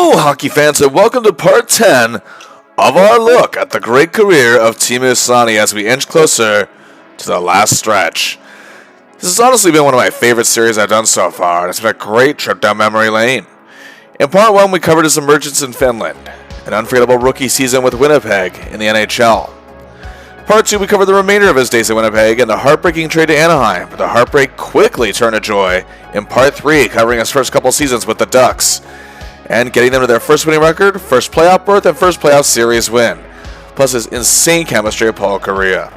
Hello, hockey fans, and welcome to part 10 of our look at the great career of Teemu Selanne as we inch closer to the last stretch. This has honestly been one of my favorite series I've done so far, and it's been a great trip down memory lane. In part 1, we covered his emergence in Finland, an unforgettable rookie season with Winnipeg in the NHL. Part 2, we covered the remainder of his days in Winnipeg and the heartbreaking trade to Anaheim, but the heartbreak quickly turned to joy in Part 3, covering his first couple seasons with the Ducks, and getting them to their first winning record, first playoff berth, and first playoff series win, plus his insane chemistry with Paul Kariya.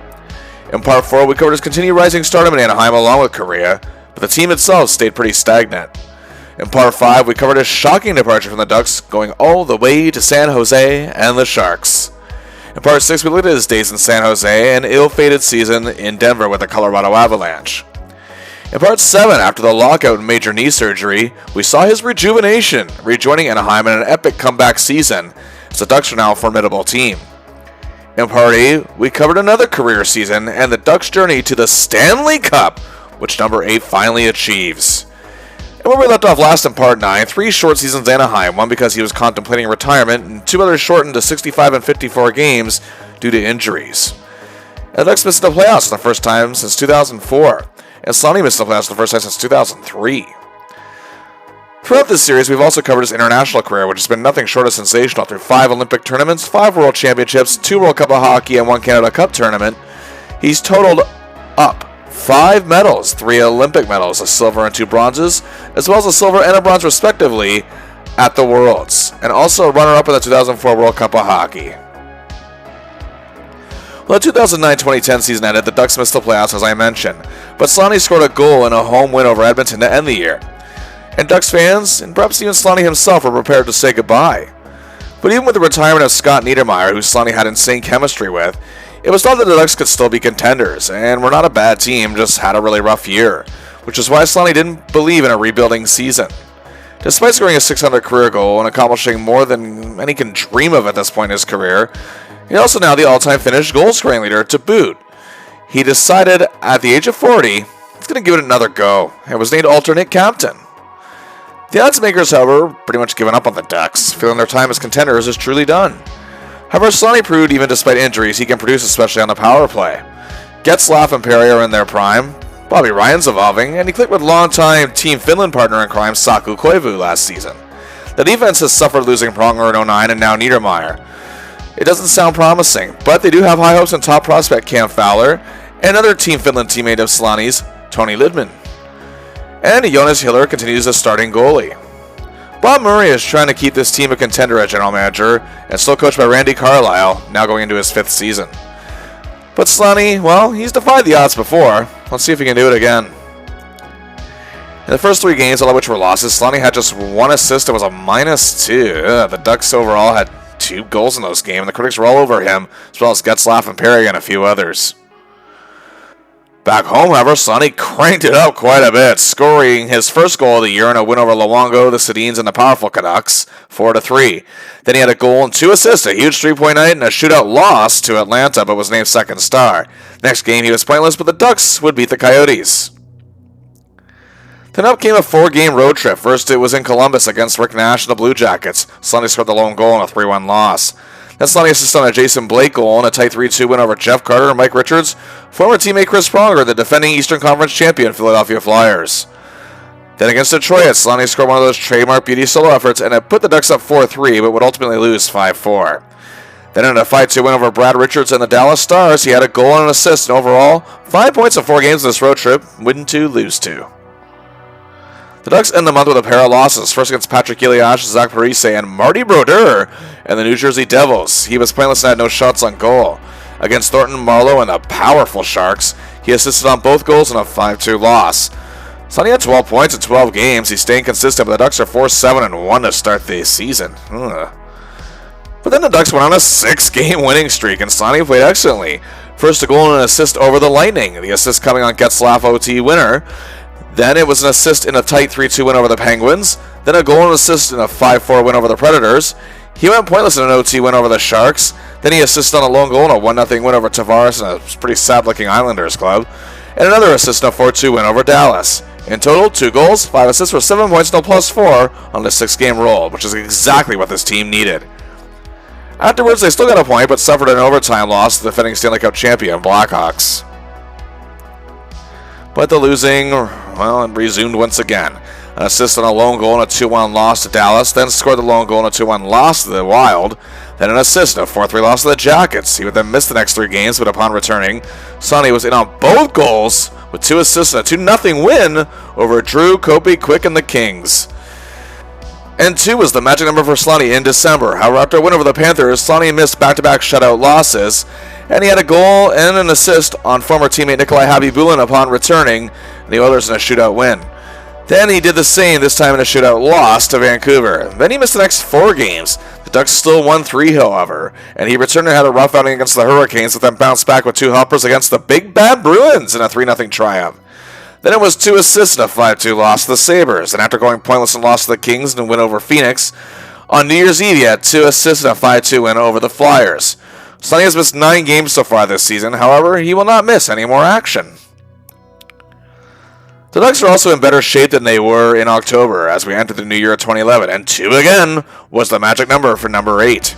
In Part 4, we covered his continued rising stardom in Anaheim along with Kariya, but the team itself stayed pretty stagnant. In Part 5, we covered his shocking departure from the Ducks, going all the way to San Jose and the Sharks. In Part 6, we looked at his days in San Jose and ill-fated season in Denver with the Colorado Avalanche. In Part 7, after the lockout and major knee surgery, we saw his rejuvenation, rejoining Anaheim in an epic comeback season, as the Ducks are now a formidable team. In Part 8, we covered another career season and the Ducks' journey to the Stanley Cup, which number 8 finally achieves. And where we left off last in Part 9, 3 short seasons in Anaheim, one because he was contemplating retirement, and 2 others shortened to 65 and 54 games due to injuries. And the Ducks missed the playoffs for the first time since 2004. And Selanne missed the playoffs for the first time since 2003. Throughout this series, we've also covered his international career, which has been nothing short of sensational through 5 Olympic tournaments, 5 World Championships, 2 World Cup of Hockey, and 1 Canada Cup tournament. He's totaled up 5 medals, 3 Olympic medals, a silver and 2 bronzes, as well as a silver and a bronze respectively at the Worlds, and also a runner-up in the 2004 World Cup of Hockey. Well, the 2009-2010 season ended, the Ducks missed the playoffs, as I mentioned, but Selanne scored a goal in a home win over Edmonton to end the year. And Ducks fans, and perhaps even Selanne himself, were prepared to say goodbye. But even with the retirement of Scott Niedermayer, who Selanne had insane chemistry with, it was thought that the Ducks could still be contenders, and were not a bad team, just had a really rough year, which is why Selanne didn't believe in a rebuilding season. Despite scoring a .600 career goal and accomplishing more than any can dream of at this point in his career, he's also now the all-time Finnish goal-scoring leader to boot. He decided at the age of 40 he's going to give it another go and was named alternate captain. The odds makers, however, pretty much given up on the Ducks, feeling their time as contenders is truly done. However, Selanne proved even despite injuries he can produce, especially on the power play. Getzlaf and Perry are in their prime, Bobby Ryan's evolving, and he clicked with longtime Team Finland partner in crime Saku Koivu last season. The defense has suffered losing Pronger in 09 and now Niedermayer. It doesn't sound promising, but they do have high hopes in top prospect Cam Fowler and another Team Finland teammate of Selanne's, Tony Lidman. And Jonas Hiller continues as starting goalie. Bob Murray is trying to keep this team a contender at general manager and still coached by Randy Carlyle, now going into his 5th season. But Selanne, well, he's defied the odds before. Let's see if he can do it again. In the first 3 games, all of which were losses, Selanne had just 1 assist. It was a -2. The Ducks overall had 2 goals in those games, and the critics were all over him, as well as Getzlaf and Perry and a few others. Back home, however, Selanne cranked it up quite a bit, scoring his first goal of the year in a win over Luongo, the Sedins, and the powerful Canucks, 4-3. Then he had a goal and 2 assists, a huge 3-point night, and a shootout loss to Atlanta, but was named second star. Next game, he was pointless, but the Ducks would beat the Coyotes. Then up came a 4-game road trip. First, it was in Columbus against Rick Nash and the Blue Jackets. Selanne scored the lone goal in a 3-1 loss. Then Selanne assisted on a Jason Blake goal in a tight 3-2 win over Jeff Carter and Mike Richards, former teammate Chris Pronger, the defending Eastern Conference champion Philadelphia Flyers. Then against Detroit, Selanne scored one of those trademark beauty solo efforts, and it put the Ducks up 4-3, but would ultimately lose 5-4. Then in a 5-2 win over Brad Richards and the Dallas Stars, he had a goal and an assist, and overall, 5 points in 4 games in this road trip, win 2, lose 2. The Ducks end the month with a pair of losses, first against Patrick Elias, Zach Parise, and Marty Brodeur and the New Jersey Devils. He was pointless and had no shots on goal. Against Thornton Marlowe and the powerful Sharks, he assisted on both goals in a 5-2 loss. Selanne had 12 points in 12 games. He's staying consistent, but the Ducks are 4-7-1 to start the season. But then the Ducks went on a 6-game winning streak, and Selanne played excellently. First a goal and an assist over the Lightning, the assist coming on Getzlaf OT winner. Then it was an assist in a tight 3-2 win over the Penguins. Then a goal and assist in a 5-4 win over the Predators. He went pointless in an OT win over the Sharks. Then he assisted on a lone goal in a 1-0 win over Tavares and a pretty sad-looking Islanders club. And another assist in a 4-2 win over Dallas. In total, 2 goals, 5 assists for 7 points, no +4 on the 6-game roll, which is exactly what this team needed. Afterwards, they still got a point, but suffered an overtime loss to the defending Stanley Cup champion Blackhawks. But the losing, resumed once again. An assist on a lone goal and a 2-1 loss to Dallas, then scored the lone goal and a 2-1 loss to the Wild, then an assist and a 4-3 loss to the Jackets. He would then miss the next 3 games, but upon returning, Selanne was in on both goals with 2 assists and a 2-0 win over Drew, Kopi, Quick, and the Kings. And 2 was the magic number for Selanne in December. However, after a win over the Panthers, Selanne missed back-to-back shutout losses, and he had a goal and an assist on former teammate Nikolai Habibulin upon returning, and the Oilers in a shootout win. Then he did the same, this time in a shootout loss to Vancouver. Then he missed the next 4 games. The Ducks still won 3, however, and he returned and had a rough outing against the Hurricanes, but then bounced back with 2 helpers against the Big Bad Bruins in a 3-0 triumph. Then it was 2 assists and a 5-2 loss to the Sabres, and after going pointless and loss to the Kings and win over Phoenix, on New Year's Eve he had 2 assists and a 5-2 win over the Flyers. Selanne has missed 9 games so far this season, however, he will not miss any more action. The Ducks are also in better shape than they were in October as we enter the new year of 2011, and 2 again was the magic number for number 8.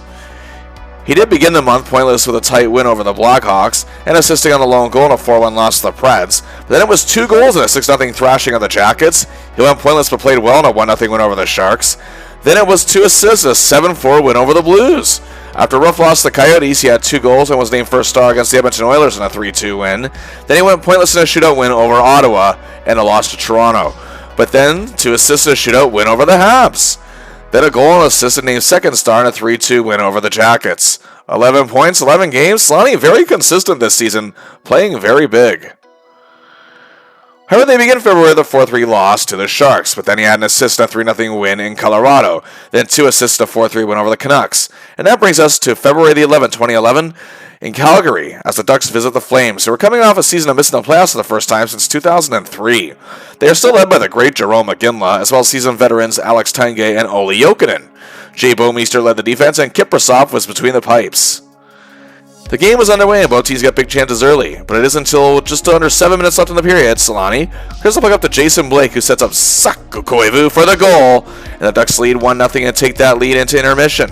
He did begin the month pointless with a tight win over the Blackhawks and assisting on the lone goal and a 4-1 loss to the Preds, but then it was 2 goals and a 6-0 thrashing of the Jackets. He went pointless but played well in a 1-0 win over the Sharks. Then it was 2 assists and a 7-4 win over the Blues. After a rough loss to the Coyotes, he had 2 goals and was named first star against the Edmonton Oilers in a 3-2 win. Then he went pointless in a shootout win over Ottawa and a loss to Toronto. But then 2 assists and a shootout win over the Habs. Then a goal and assist and named second star in a 3-2 win over the Jackets. 11 points, 11 games. Selanne very consistent this season, playing very big. However, they begin February with a 4-3 loss to the Sharks, but then he had an assist and a 3-0 win in Colorado, then 2 assists and a 4-3 win over the Canucks. And that brings us to February the 11th, 2011, in Calgary, as the Ducks visit the Flames, who are coming off a season of missing the playoffs for the first time since 2003. They are still led by the great Jerome McGinley, as well as seasoned veterans Alex Tanguay and Olli Jokinen. Jay Bouwmeester led the defense, and Kiprasov was between the pipes. The game was underway and both teams got big chances early, but it isn't until just under 7 minutes left in the period, Selanne clears the puck up to Jason Blake, who sets up Saku Koivu for the goal, and the Ducks lead 1-0 and take that lead into intermission.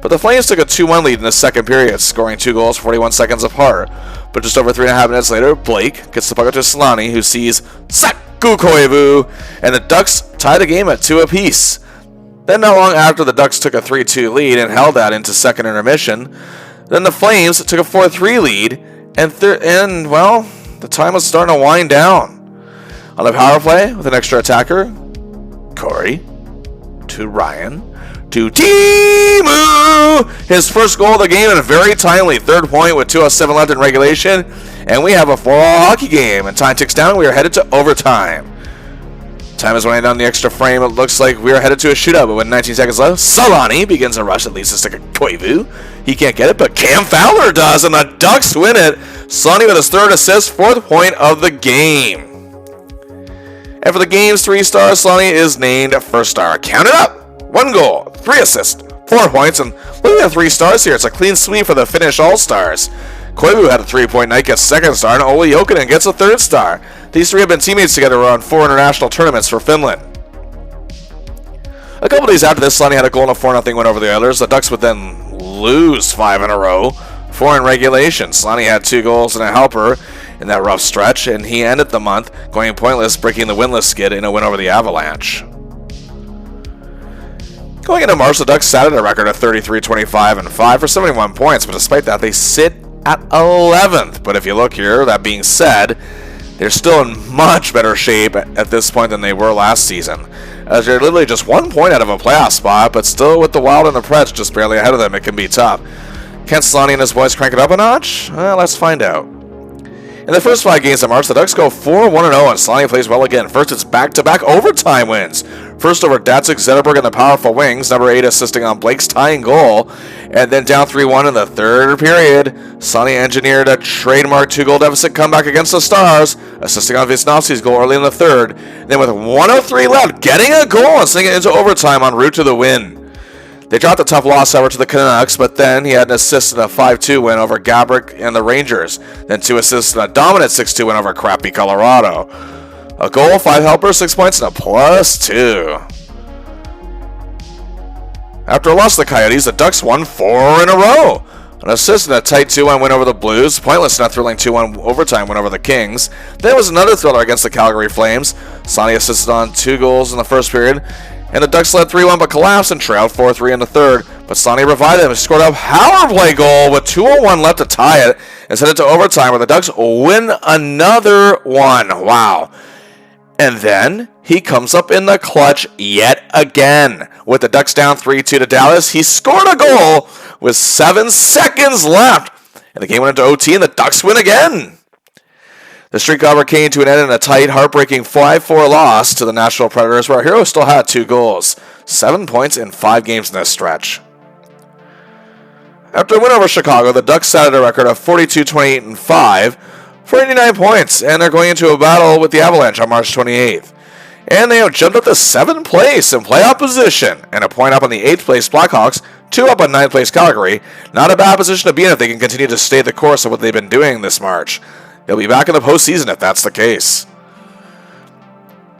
But the Flames took a 2-1 lead in the second period, scoring 2 goals 41 seconds apart. But just over 3.5 minutes later, Blake gets the puck up to Selanne, who sees Saku Koivu, and the Ducks tie the game at 2 apiece. Then not long after, the Ducks took a 3-2 lead and held that into second intermission. Then the Flames took a 4-3 lead, and the time was starting to wind down. On the power play, with an extra attacker, Corey, to Ryan, to Teemu! His first goal of the game and a very timely third point with 2:07 left in regulation, and we have a 4-all hockey game, and time ticks down, we are headed to overtime. Time is running down the extra frame. It looks like we are headed to a shootout, but with 19 seconds left, Selanne begins a rush that leads to stick a Koivu. He can't get it, but Cam Fowler does, and the Ducks win it. Selanne with his 3rd assist, 4th point of the game. And for the game's 3 stars, Selanne is named first star. Count it up! 1 goal, 3 assists, 4 points, and look at the 3 stars here. It's a clean sweep for the Finnish All-Stars. Koivu had a 3-point night, gets 2nd star, and Olli Jokinen gets a 3rd star. These 3 have been teammates together on 4 international tournaments for Finland. A couple days after this, Selanne had a goal and a 4-0 win over the Oilers. The Ducks would then lose 5 in a row, 4 in regulation. Selanne had 2 goals and a helper in that rough stretch, and he ended the month going pointless, breaking the winless skid in a win over the Avalanche. Going into March, the Ducks sat at a record of 33-25-5 for 71 points, but despite that, they sit at 11th. But if you look here, that being said, they're still in much better shape at this point than they were last season, as they're literally just 1 point out of a playoff spot, but still with the Wild and the Preds just barely ahead of them, it can be tough. Can Selanne and his boys crank it up a notch? Let's find out. In the first 5 games of March, the Ducks go 4-1-0, and Selanne plays well again. First, it's back-to-back overtime wins. First over Datsuk, Zetterberg, and the powerful wings, number 8 assisting on Blake's tying goal. And then down 3-1 in the third period, Selanne engineered a trademark 2-goal deficit comeback against the Stars, assisting on Wisnowski's goal early in the third. Then with 1:03 left, getting a goal and sending it into overtime en route to the win. They dropped a tough loss over to the Canucks, but then he had an assist in a 5-2 win over Gabrick and the Rangers. Then 2 assists in a dominant 6-2 win over crappy Colorado. A goal, 5 helpers, 6 points, and a +2. After a loss to the Coyotes, the Ducks won 4 in a row. An assist and a tight 2-1 win over the Blues. Pointless in a thrilling 2-1 overtime win over the Kings. Then was another thriller against the Calgary Flames. Selanne assisted on 2 goals in the first period. And the Ducks led 3-1 but collapsed and trailed 4-3 in the third. But Selanne revived them and scored a power play goal with 2:01 left to tie it and send it to overtime where the Ducks win another one. Wow. And then he comes up in the clutch yet again. With the Ducks down 3-2 to Dallas, he scored a goal with 7 seconds left. And the game went into OT and the Ducks win again. The streak however came to an end in a tight, heartbreaking 5-4 loss to the Nashville Predators, where our hero still had 2 goals. 7 points in 5 games in this stretch. After a win over Chicago, the Ducks sat at a record of 42-28-5 for 89 points, and they're going into a battle with the Avalanche on March 28th. And they have jumped up to 7th place in playoff position, and a point up on the 8th place Blackhawks, 2 up on 9th place Calgary. Not a bad position to be in if they can continue to stay the course of what they've been doing this March. They'll be back in the postseason if that's the case.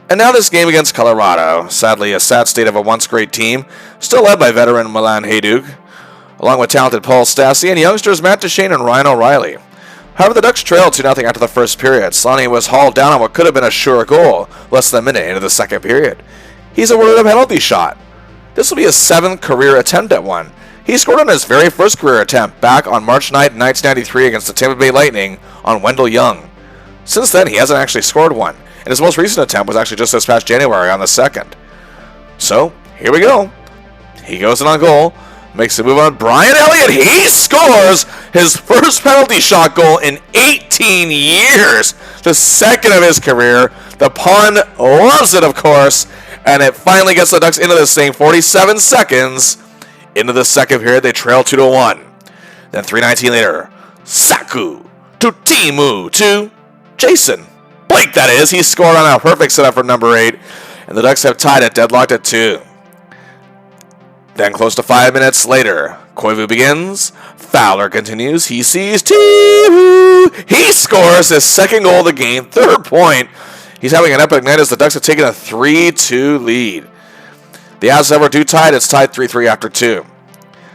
And now this game against Colorado, sadly a sad state of a once great team, still led by veteran Milan Hajduk, along with talented Paul Stastny and youngsters Matt Duchene and Ryan O'Reilly. However, the Ducks trailed 2-0 after the first period. Selanne was hauled down on what could have been a sure goal less than a minute into the second period. He's awarded a penalty shot. This will be his 7th career attempt at one. He scored on his very first career attempt back on March 9, 1993 against the Tampa Bay Lightning on Wendell Young. Since then, he hasn't actually scored one, and his most recent attempt was actually just this past January on the 2nd. So, here we go. He goes in on goal. Makes a move on Brian Elliott. He scores his first penalty shot goal in 18 years. The 2nd of his career. The pun loves it, of course. And it finally gets the Ducks into this thing. 47 seconds into the second period. They trail 2-1. Then 3:19 later. Saku to Teemu to Jason Blake, that is. He scored on a perfect setup for number 8. And the Ducks have tied it, deadlocked at 2. Then close to 5 minutes later, Koivu begins. Fowler continues. He sees Teemu. He scores his 2nd goal of the game, 3rd point. He's having an epic night as the Ducks have taken a 3-2 lead. The Avs ever do tied. It's tied 3-3 after 2.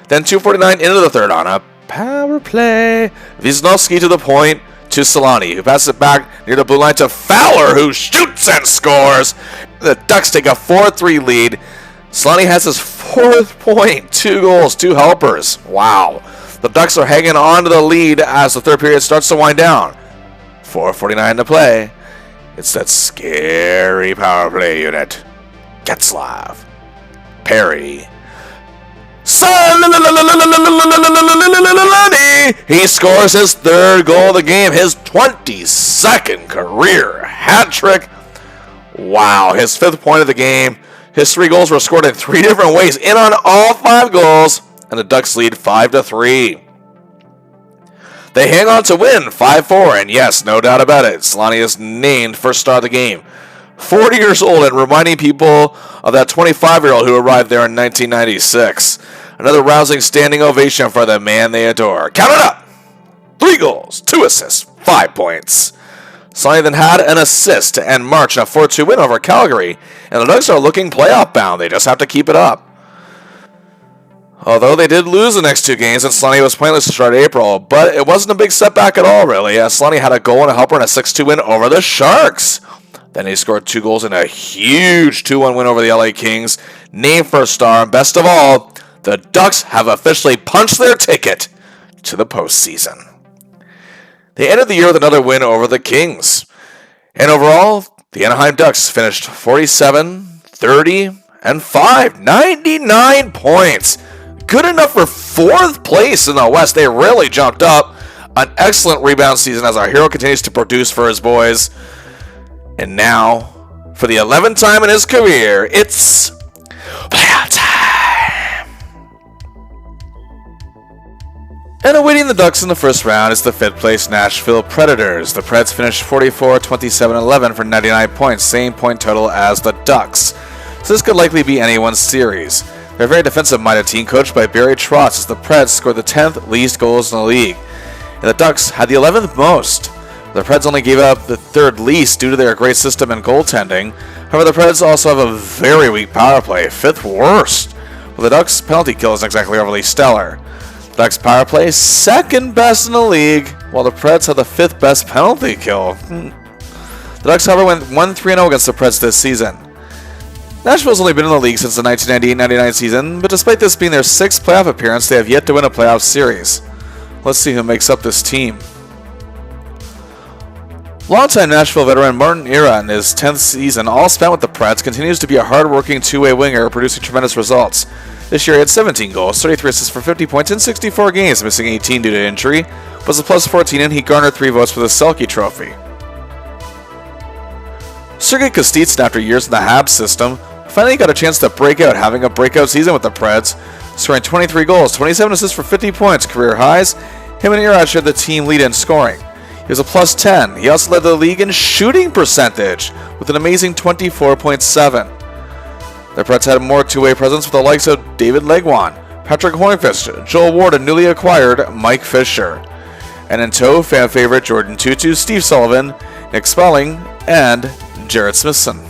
Then 2:49 into the third on a power play. Wisniewski to the point to Selanne, who passes it back near the blue line to Fowler, who shoots and scores. The Ducks take a 4-3 lead. Selanne has his 4th point, 2 goals, 2 helpers. Wow. The Ducks are hanging on to the lead as the third period starts to wind down. 4:49 to play. It's that scary power play unit. Getzlav. Perry. Selanne. He scores his 3rd goal of the game, his 22nd career hat trick. Wow, his 5th point of the game. His 3 goals were scored in 3 different ways, in on all 5 goals, and the Ducks lead 5-3. They hang on to win 5-4, and yes, no doubt about it, Selanne is named first star of the game. 40 years old and reminding people of that 25-year-old who arrived there in 1996. Another rousing standing ovation for the man they adore. Count it up! 3 goals, 2 assists, 5 points. Selanne then had an assist to end March in a 4-2 win over Calgary, and the Ducks are looking playoff bound. They just have to keep it up. Although they did lose the next 2 games, and Selanne was pointless to start April, but it wasn't a big setback at all, really, as Selanne had a goal and a helper in a 6-2 win over the Sharks. Then he scored 2 goals in a huge 2-1 win over the LA Kings, named first star, and best of all, the Ducks have officially punched their ticket to the postseason. They ended the year with another win over the Kings. And overall, the Anaheim Ducks finished 47-30-5. 99 points. Good enough for 4th place in the West. They really jumped up. An excellent rebound season as our hero continues to produce for his boys. And now, for the 11th time in his career, it's playoff time. And awaiting the Ducks in the first round is the 5th place Nashville Predators. The Preds finished 44-27-11 for 99 points, same point total as the Ducks. So this could likely be anyone's series. They're a very defensive-minded team coached by Barry Trotz as the Preds scored the 10th least goals in the league. And the Ducks had the 11th most. The Preds only gave up the third least due to their great system and goaltending. However, the Preds also have a very weak power play, 5th worst. Well, the Ducks' penalty kill isn't exactly overly stellar. The Ducks' power play is 2nd best in the league, while the Preds have the 5th best penalty kill. The Ducks, however, went 1-3-0 against the Preds this season. Nashville's only been in the league since the 1998-99 season, but despite this being their 6th playoff appearance, they have yet to win a playoff series. Let's see who makes up this team. Longtime Nashville veteran Martin Era in his 10th season, all spent with the Preds, continues to be a hard-working two-way winger, producing tremendous results. This year he had 17 goals, 33 assists for 50 points in 64 games, missing 18 due to injury, was a plus 14 and he garnered 3 votes for the Selke Trophy. Sergei Kostitsyn, after years in the Habs system, finally got a chance to break out, having a breakout season with the Preds, scoring 23 goals, 27 assists for 50 points, career highs. Him and Era shared the team lead in scoring. He was a plus 10. He also led the league in shooting percentage with an amazing 24.7. The Preds had more two-way presence with the likes of David Legwan, Patrick Hornqvist, Joel Ward, and newly acquired Mike Fisher. And in tow, fan favorite Jordan Tutu, Steve Sullivan, Nick Spelling, and Jared Smithson.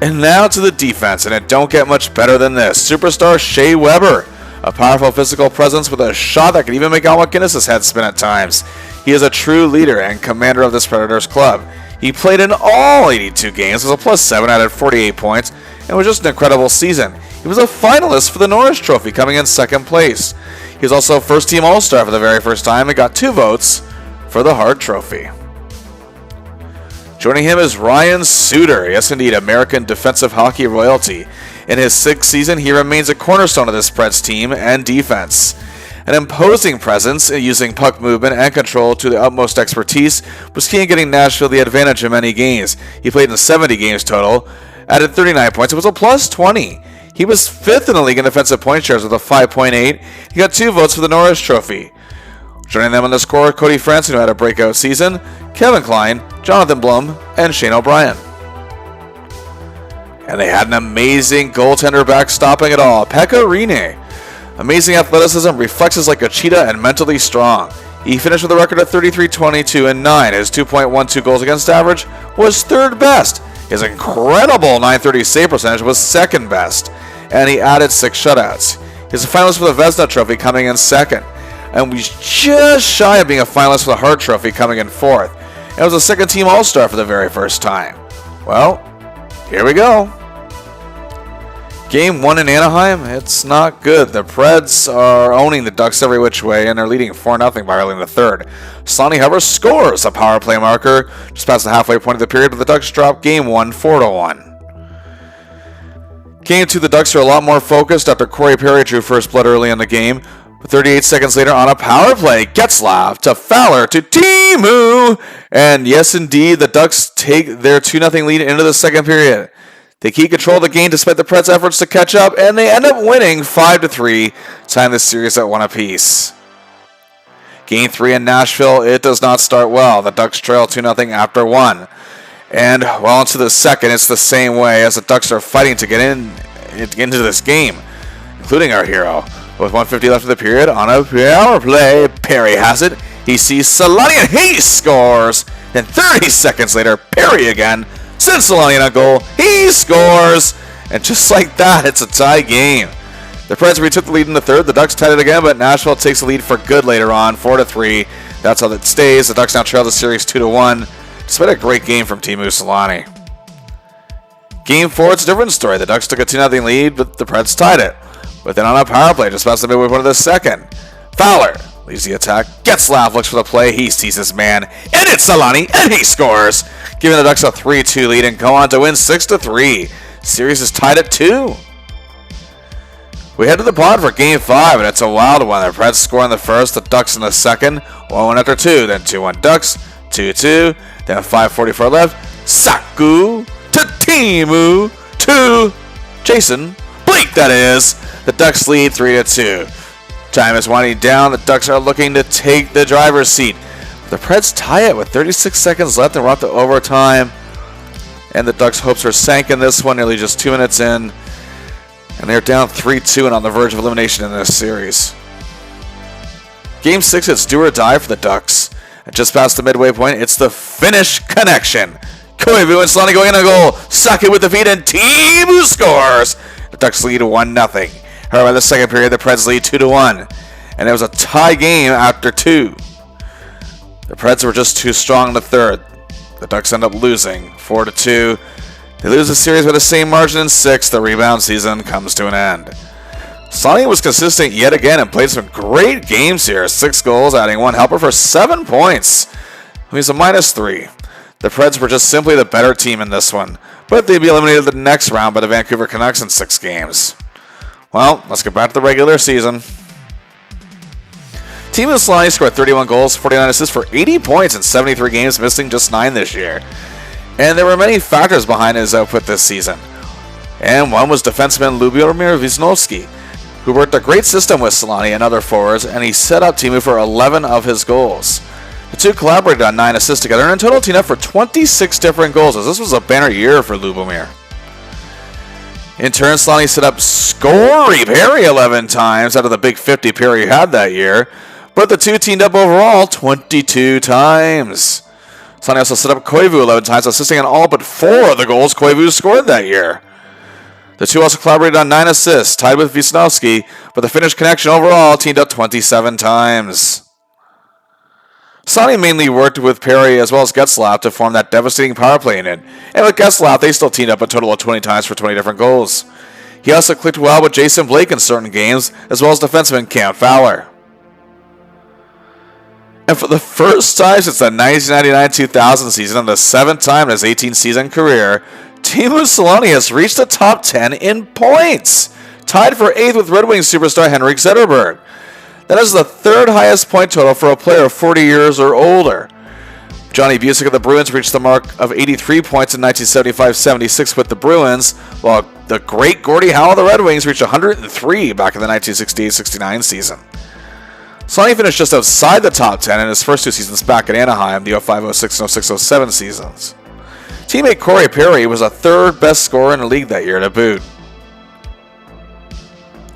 And now to the defense, and it don't get much better than this. Superstar Shea Weber, a powerful physical presence with a shot that can even make Al McInnes' head spin at times. He is a true leader and commander of this Predators club. He played in all 82 games, was a plus 7 out of 48 points, and was just an incredible season. He was a finalist for the Norris Trophy, coming in 2nd place. He was also first-team All-Star for the very first time and got 2 votes for the Hart Trophy. Joining him is Ryan Suter, yes indeed, American defensive hockey royalty. In his 6th season, he remains a cornerstone of this Preds team and defense. An imposing presence, using puck movement and control to the utmost expertise, was key in getting Nashville the advantage in many games. He played in 70 games total, added 39 points, it was a plus 20. He was 5th in the league in defensive point shares with a 5.8. He got 2 votes for the Norris Trophy. Joining them on the score, Cody Franson, who had a breakout season, Kevin Klein, Jonathan Blum, and Shane O'Brien. And they had an amazing goaltender backstopping it all, Pekka Rinne. Amazing athleticism, reflexes like a cheetah, and mentally strong. He finished with a record of 33-22-9. His 2.12 goals against average was 3rd best. His incredible .930 save percentage was 2nd best. And he added 6 shutouts. He's a finalist for the Vezina Trophy, coming in 2nd. And was just shy of being a finalist for the Hart Trophy, coming in 4th. And was a 2nd-team All-Star for the very first time. Well, here we go. Game 1 in Anaheim, it's not good. The Preds are owning the Ducks every which way, and they're leading 4-0 by early in the 3rd. Selanne, however, scores a power play marker just past the halfway point of the period, but the Ducks drop Game 1 4-1. Game 2, the Ducks are a lot more focused after Corey Perry drew first blood early in the game. But 38 seconds later on a power play, Getzlaf to Fowler to Teemu! And yes, indeed, the Ducks take their 2-0 lead into the 2nd period. They keep control of the game despite the Preds' efforts to catch up, and they end up winning 5-3, tying the series at 1 apiece. Game 3 in Nashville, it does not start well. The Ducks trail 2-0 after 1. And well into the 2nd, it's the same way as the Ducks are fighting to get into this game, including our hero. With 1:50 left of the period, on a power play, Perry has it. He sees Selanne and he scores. Then 30 seconds later, Perry again. Sends Selanne on goal. He scores. And just like that, it's a tie game. The Preds retook the lead in the 3rd. The Ducks tied it again, but Nashville takes the lead for good later on, 4-3. That's how that stays. The Ducks now trail the series 2-1, despite a great game from Teemu Selanne. Game 4, it's a different story. The Ducks took a 2-0 lead, but the Preds tied it. But then on a power play, just past the midway point of the 2nd, Fowler leads the attack. Getzlaf looks for the play. He sees his man, and it's Selanne, and he scores, giving the Ducks a 3-2 lead and go on to win 6-3. Series is tied at 2. We head to the pond for Game 5, and it's a wild one. The Preds score in the 1st, the Ducks in the 2nd, 1-1 after 2, then 2-1 Ducks, 2-2, then 5:44 left. Saku to Teemu to Jason Blake, that is. The Ducks lead 3-2. Time is winding down. The Ducks are looking to take the driver's seat. The Preds tie it with 36 seconds left and we're up to overtime. And the Ducks' hopes are sank in this one, nearly just 2 minutes in. And they're down 3-2 and on the verge of elimination in this series. Game 6, it's do or die for the Ducks. And just past the midway point, it's the Finnish connection. Koivu and Selanne going in a goal. Sake with the feed, and Teemu scores. The Ducks lead 1-0. However, by the second period, the Preds lead 2-1. And it was a tie game after 2. The Preds were just too strong in the third. The Ducks end up losing 4-2. They lose the series by the same margin in 6. The rebound season comes to an end. Selanne was consistent yet again and played some great games here. 6 goals, adding 1 helper for 7 points. He's a -3. The Preds were just simply the better team in this one, but they'd be eliminated the next round by the Vancouver Canucks in 6 games. Well, let's get back to the regular season. Teemu Selanne scored 31 goals, 49 assists for 80 points in 73 games, missing just 9 this year. And there were many factors behind his output this season. And one was defenseman Lubomir Wisnowski, who worked a great system with Selanne and other forwards, and he set up Teemu for 11 of his goals. The two collaborated on 9 assists together, and in total teamed up for 26 different goals, as this was a banner year for Lubomir. In turn, Selanne set up Scory Perry 11 times out of the big 50 Perry had that year, but the two teamed up overall 22 times. Selanne also set up Koivu 11 times, assisting on all but 4 of the goals Koivu scored that year. The two also collaborated on 9 assists, tied with Wisnowski, but the Finnish connection overall teamed up 27 times. Selanne mainly worked with Perry as well as Getzlaf to form that devastating power play unit, and with Getzlaf they still teamed up a total of 20 times for 20 different goals. He also clicked well with Jason Blake in certain games, as well as defenseman Cam Fowler. And for the first time since the 1999-2000 season and the 7th time in his 18-season career, Teemu Selanne has reached the top 10 in points, tied for 8th with Red Wings superstar Henrik Zetterberg. That is the 3rd highest point total for a player of 40 years or older. Johnny Busick of the Bruins reached the mark of 83 points in 1975-76 with the Bruins, while the great Gordie Howe of the Red Wings reached 103 back in the 1968-69 season. Selanne finished just outside the top 10 in his first 2 seasons back at Anaheim, the 05-06 and 06-07 seasons. Teammate Corey Perry was the 3rd best scorer in the league that year to boot.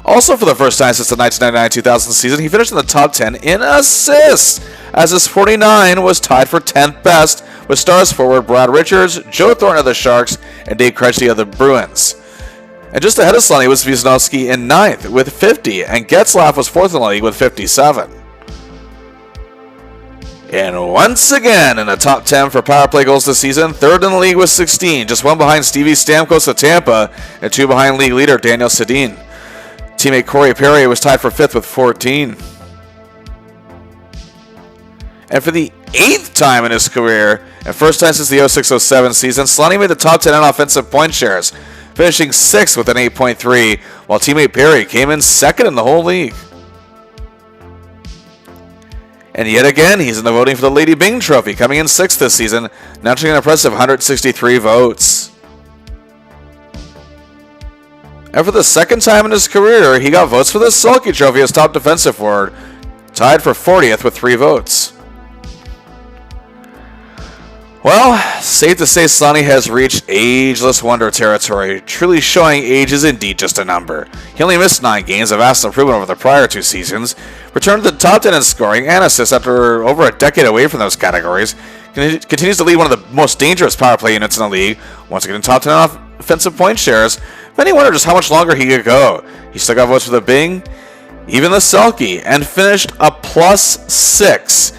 Also for the first time since the 1999-2000 season, he finished in the top 10 in assists, as his 49 was tied for 10th best with Stars forward Brad Richards, Joe Thornton of the Sharks, and Dave Krejci of the Bruins. And just ahead of Selanne was Wisnowski in 9th with 50, and Getzlaf was 4th in the league with 57. And once again in the top 10 for power play goals this season, 3rd in the league with 16, just 1 behind Stevie Stamkos of Tampa, and 2 behind league leader Daniel Sedin. Teammate Corey Perry was tied for 5th with 14. And for the 8th time in his career, and first time since the 06-07 season, Selanne made the top 10 in offensive point shares, finishing 6th with an 8.3, while teammate Perry came in 2nd in the whole league. And yet again, he's in the voting for the Lady Byng Trophy, coming in 6th this season, notching an impressive 163 votes. And for the 2nd time in his career, he got votes for the Selke Trophy as top defensive forward, tied for 40th with 3 votes. Well, safe to say Selanne has reached ageless wonder territory, truly showing age is indeed just a number. He only missed 9 games, a vast improvement over the prior 2 seasons, returned to the top 10 in scoring and assists after over a decade away from those categories, continues to lead one of the most dangerous power play units in the league, once again in top 10 offensive point shares. Many wonder just how much longer he could go. He still got votes for the Byng, even the Selke, and finished a +6.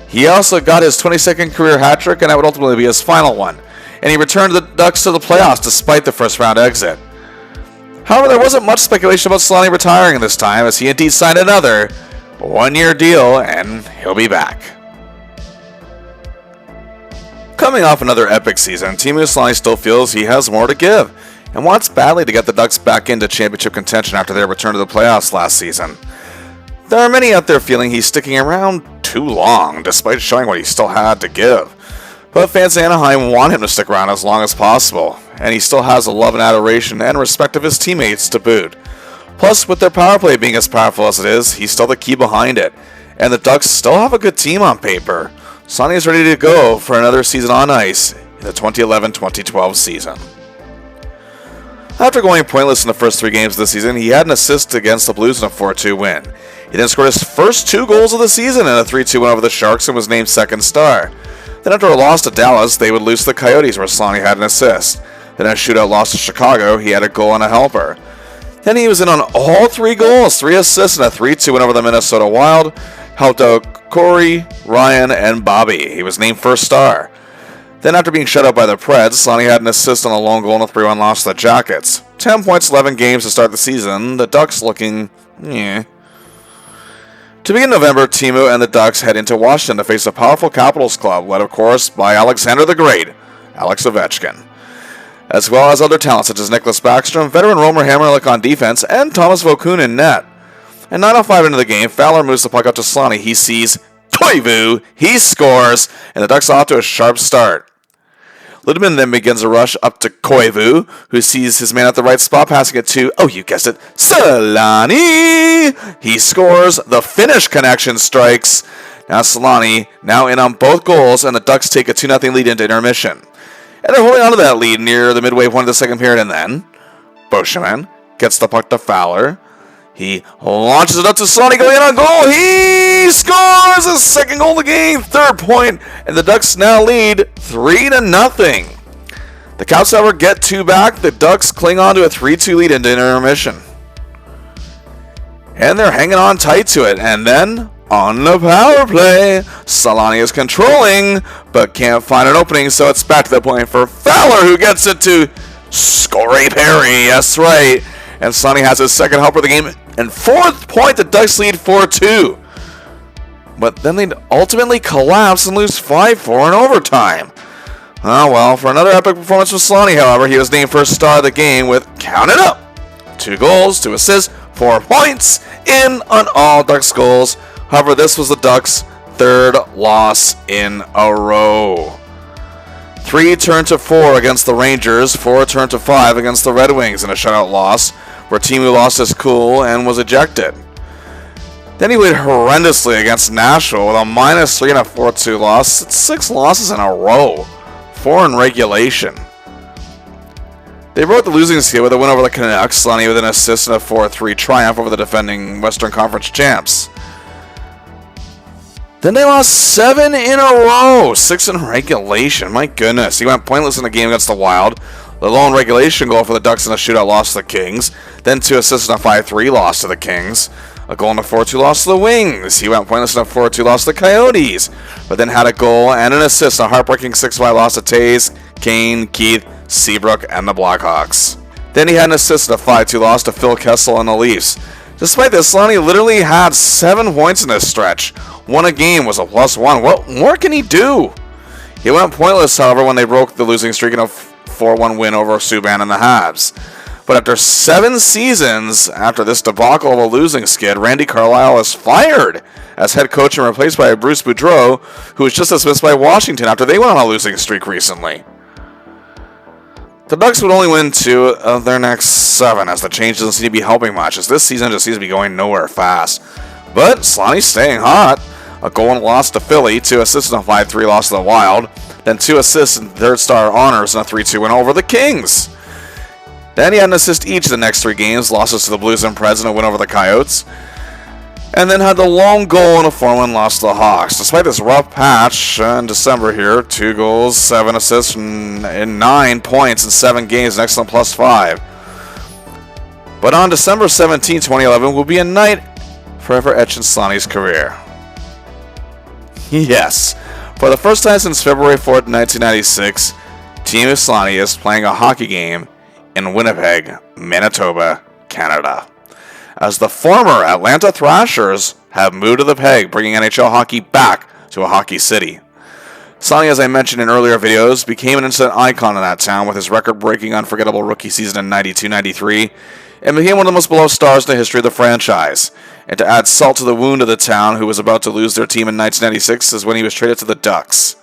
He also got his 22nd career hat trick, and that would ultimately be his final one. And he returned the Ducks to the playoffs despite the first round exit. However, there wasn't much speculation about Selanne retiring this time, as he indeed signed another 1-year deal, and he'll be back. Coming off another epic season, Teemu Selanne still feels he has more to give, and wants badly to get the Ducks back into championship contention after their return to the playoffs last season. There are many out there feeling he's sticking around too long, despite showing what he still had to give. But fans in Anaheim want him to stick around as long as possible, and he still has the love and adoration and respect of his teammates to boot. Plus, with their power play being as powerful as it is, he's still the key behind it, and the Ducks still have a good team on paper. Selanne is ready to go for another season on ice in the 2011-2012 season. After going pointless in the first 3 games of the season, he had an assist against the Blues in a 4-2 win. He then scored his first 2 goals of the season in a 3-2 win over the Sharks and was named second star. Then after a loss to Dallas, they would lose to the Coyotes where Selanne had an assist. Then in a shootout loss to Chicago, he had a goal and a helper. Then he was in on all 3 goals, 3 assists, and a 3-2 win over the Minnesota Wild. Helped out Corey, Ryan, and Bobby. He was named first star. Then after being shut out by the Preds, Selanne had an assist on a lone goal in a 3-1 loss to the Jackets. 10 points, 11 games to start the season. The Ducks looking, To begin November, Teemu and the Ducks head into Washington to face a powerful Capitals club, led of course by Alexander the Great, Alex Ovechkin, as well as other talents such as Nicholas Backstrom, veteran Romer Hammerlick on defense, and Thomas Vokoun in net. And 9:05 into the game, Fowler moves the puck up to Selanne. He sees Koivu, he scores, and the Ducks off to a sharp start. Lindemann then begins a rush up to Koivu, who sees his man at the right spot, passing it to, you guessed it, Selanne! He scores, the Finnish connection strikes. Now Selanne, now in on both goals, and the Ducks take a 2-0 lead into intermission. And they're holding on to that lead near the midway point of the second period, and then Beauchemin gets the puck to Fowler. He launches it up to Selanne, going in on goal. He scores his second goal of the game, 3rd point, and the Ducks now lead 3-0. The Caps, however, get 2 back. The Ducks cling on to a 3-2 lead into intermission. And they're hanging on tight to it. And then, on the power play, Selanne is controlling, but can't find an opening, so it's back to the point for Fowler, who gets it to Corey Perry. That's right. And Selanne has his second helper of the game. And 4th point, the Ducks lead 4-2. But then they'd ultimately collapse and lose 5-4 in overtime. Oh well, for another epic performance from Selanne, however, he was named first star of the game with, count it up, 2 goals, 2 assists, 4 points in on all Ducks goals. However, this was the Ducks' 3rd loss in a row. 3 turned to 4 against the Rangers, 4 turned to 5 against the Red Wings in a shutout loss, where Teemu lost his cool and was ejected. Then he played horrendously against Nashville with a -3 and a 4-2 loss. It's 6 losses in a row, 4 in regulation. They broke the losing skid with a win over the Canucks, Selanne with an assist and a 4-3 triumph over the defending Western Conference champs. Then they lost 7 in a row, 6 in regulation. My goodness, he went pointless in the game against the Wild. The lone regulation goal for the Ducks in a shootout loss to the Kings. Then 2 assists and a 5-3 loss to the Kings. A goal and a 4-2 loss to the Wings. He went pointless in a 4-2 loss to the Coyotes, but then had a goal and an assist in a heartbreaking 6-5 loss to Taves, Kane, Keith, Seabrook, and the Blackhawks. Then he had an assist in a 5-2 loss to Phil Kessel and the Leafs. Despite this, Selanne literally had 7 points in this stretch. 1 a game was a +1. What more can he do? He went pointless, however, when they broke the losing streak in a 4-1 win over Subban and the Habs. But after 7 seasons after this debacle of a losing skid, Randy Carlyle is fired as head coach and replaced by Bruce Boudreau, who was just dismissed by Washington after they went on a losing streak recently. The Ducks would only win 2 of their next 7, as the change doesn't seem to be helping much, as this season just seems to be going nowhere fast. But Selanne's staying hot. A goal and a loss to Philly, 2 assists and a 5-3 loss to the Wild, then 2 assists and 3rd star honors and a 3-2 win over the Kings. Then he had an assist each of the next 3 games, losses to the Blues and Preds and a win over the Coyotes. And then had the lone goal and a 4-1 loss to the Hawks. Despite this rough patch in December here, 2 goals, 7 assists, and 9 points in 7 games, an excellent +5. But on December 17, 2011 will be a night forever etched in Selanne's career. Yes, for the first time since February 4th, 1996, Teemu Selanne is playing a hockey game in Winnipeg, Manitoba, Canada, as the former Atlanta Thrashers have moved to the Peg, bringing NHL hockey back to a hockey city. Selanne, as I mentioned in earlier videos, became an instant icon in that town with his record-breaking, unforgettable rookie season in 92-93, and became one of the most beloved stars in the history of the franchise. And to add salt to the wound of the town, who was about to lose their team in 1996, is when he was traded to the Ducks.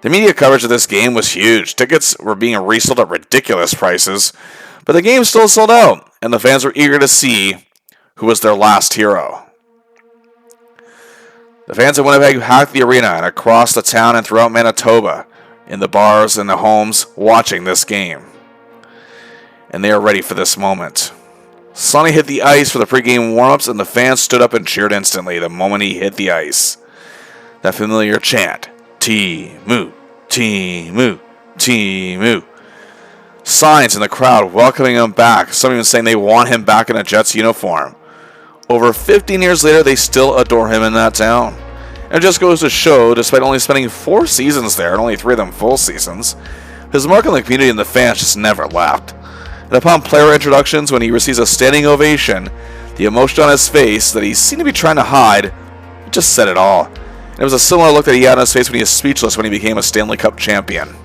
The media coverage of this game was huge. Tickets were being resold at ridiculous prices, but the game still sold out, and the fans were eager to see who was their last hero. The fans of Winnipeg packed the arena and across the town and throughout Manitoba, in the bars and the homes, watching this game. and they are ready for this moment. Selanne hit the ice for the pregame warm-ups, and the fans stood up and cheered instantly the moment he hit the ice. That familiar chant, Teemu, Teemu, Teemu. Signs in the crowd welcoming him back, some even saying they want him back in a Jets uniform. Over 15 years later, they still adore him in that town. And it just goes to show, despite only spending 4 seasons there, and only 3 of them full seasons, his mark on the community and the fans just never left. And upon player introductions, when he receives a standing ovation, the emotion on his face that he seemed to be trying to hide, it just said it all. And it was a similar look that he had on his face when he was speechless when he became a Stanley Cup champion.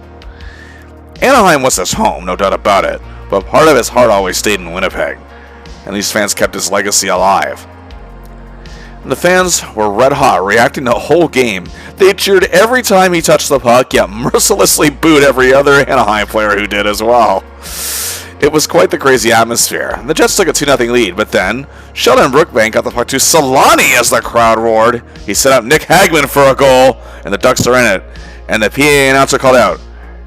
Anaheim was his home, no doubt about it, but part of his heart always stayed in Winnipeg, and these fans kept his legacy alive. And the fans were red hot, reacting the whole game. They cheered every time he touched the puck, yet mercilessly booed every other Anaheim player who did as well. It was quite the crazy atmosphere. The Jets took a 2-0 lead, but then Sheldon Brookbank got the puck to Selanne as the crowd roared. He set up Nick Hagman for a goal, and the Ducks are in it. And the PA announcer called out,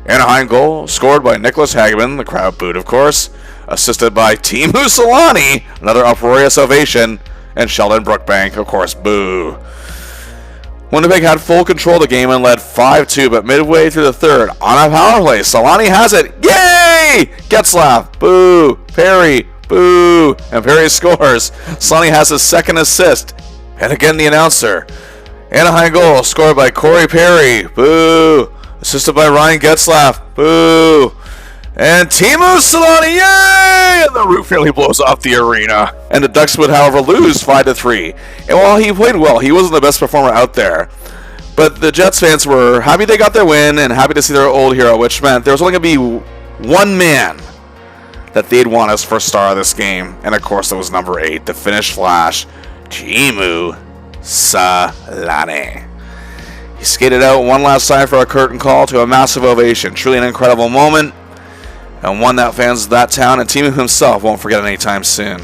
Anaheim goal scored by Nicholas Hagman, the crowd booed of course, assisted by Teemu Selanne, another uproarious ovation, and Sheldon Brookbank, of course, boo. Winnipeg had full control of the game and led 5-2, but midway through the third, on a power play, Selanne has it. Yay! Getzlaf, boo. Perry, boo. And Perry scores. Selanne has his second assist. And again the announcer. Anaheim goal scored by Corey Perry, boo. Assisted by Ryan Getzlaf, boo. And Teemu Selanne, yay! And the roof nearly blows off the arena. And the Ducks would, however, lose 5-3. And while he played well, he wasn't the best performer out there. But the Jets fans were happy they got their win and happy to see their old hero, which meant there was only going to be one man that they'd want as first star of this game. And of course, it was number 8, the Finnish Flash, Teemu Selanne. He skated out one last time for a curtain call to a massive ovation. Truly an incredible moment, and one that fans of that town and Teemu himself won't forget anytime soon.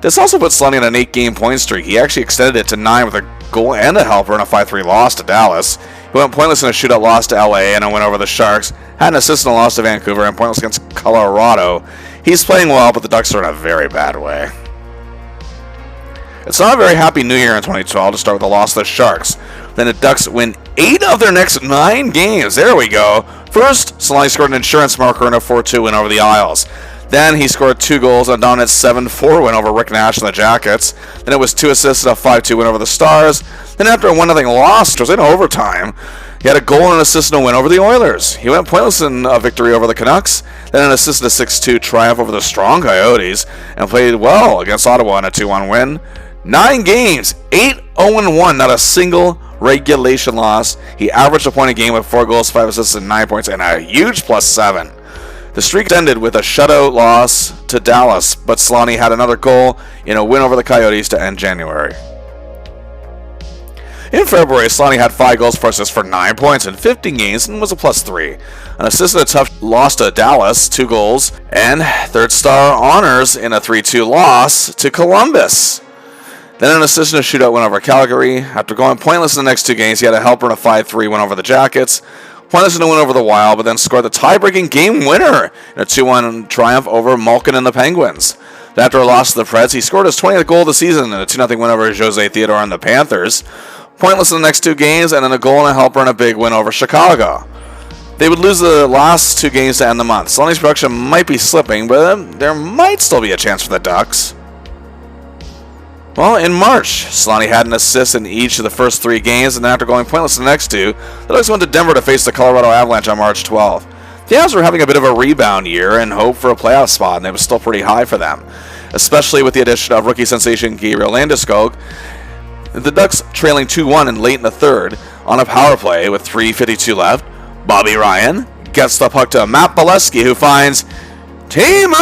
This also put Selanne on an 8-game point streak. He actually extended it to 9 with a goal and a helper in a 5-3 loss to Dallas. He went pointless in a shootout loss to LA and a win over the Sharks. Had an assist in a loss to Vancouver and pointless against Colorado. He's playing well, but the Ducks are in a very bad way. It's not a very happy New Year in 2012 to start with a loss to the Sharks. Then the Ducks win 8 of their next 9 games. There we go. First, Selanne scored an insurance marker in a 4-2 win over the Isles. Then he scored 2 goals on a dominant 7-4 win over Rick Nash and the Jackets. Then it was 2 assists and a 5-2 win over the Stars. Then after a 1-0 loss, which was in overtime, he had a goal and an assist and a win over the Oilers. He went pointless in a victory over the Canucks, then an assist and a 6-2 triumph over the strong Coyotes, and played well against Ottawa in a 2-1 win. 9 games, 8-0-1, not a single regulation loss. He averaged a point a game with 4 goals, 5 assists, and 9 points, and a huge +7. The streak ended with a shutout loss to Dallas, but Selanne had another goal in a win over the Coyotes to end January. In February, Selanne had 5 goals, 4 assists for 9 points in 15 games and was a +3. An assist in a tough loss to Dallas, 2 goals, and third star honors in a 3-2 loss to Columbus. Then an assist in a shootout win over Calgary. After going pointless in the next 2 games, he had a helper in a 5-3 win over the Jackets. Pointless in a win over the Wild, but then scored the tie-breaking game winner in a 2-1 triumph over Malkin and the Penguins. Then after a loss to the Preds, he scored his 20th goal of the season in a 2-0 win over Jose Theodore and the Panthers. Pointless in the next 2 games, and then a goal and a helper in a big win over Chicago. They would lose the last 2 games to end the month. Selanne's production might be slipping, but there might still be a chance for the Ducks. Well, in March, Selanne had an assist in each of the first 3 games, and after going pointless in the next 2, the Ducks went to Denver to face the Colorado Avalanche on March 12th. The Avs were having a bit of a rebound year and hope for a playoff spot, and it was still pretty high for them, especially with the addition of rookie sensation Gabriel Landeskog. The Ducks trailing 2-1 and late in the third on a power play with 3:52 left. Bobby Ryan gets the puck to Matt Bolesky, who finds Teemu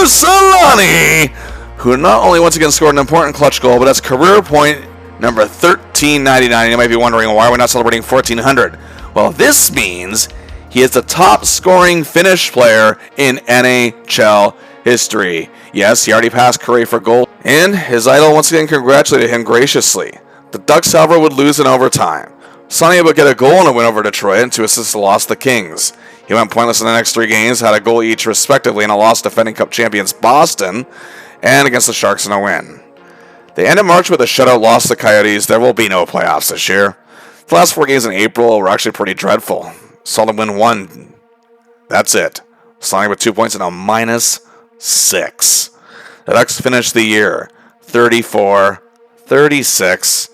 Selanne, who not only once again scored an important clutch goal, but has career point number 1399. You might be wondering, why are we not celebrating 1400? Well, this means he is the top scoring Finnish player in NHL history. Yes, he already passed Curry for goal, and his idol once again congratulated him graciously. The Ducks, however, would lose in overtime. Selanne would get a goal in a win over Detroit and 2 assists to loss to the Kings. He went pointless in the next 3 games, had a goal each respectively in a loss to defending Cup champions Boston and against the Sharks in a win. They ended March with a shutout loss to the Coyotes. There will be no playoffs this year. The last 4 games in April were actually pretty dreadful. Solid win 1. That's it. Selanne with 2 points and a -6. The Ducks finished the year 34, 36,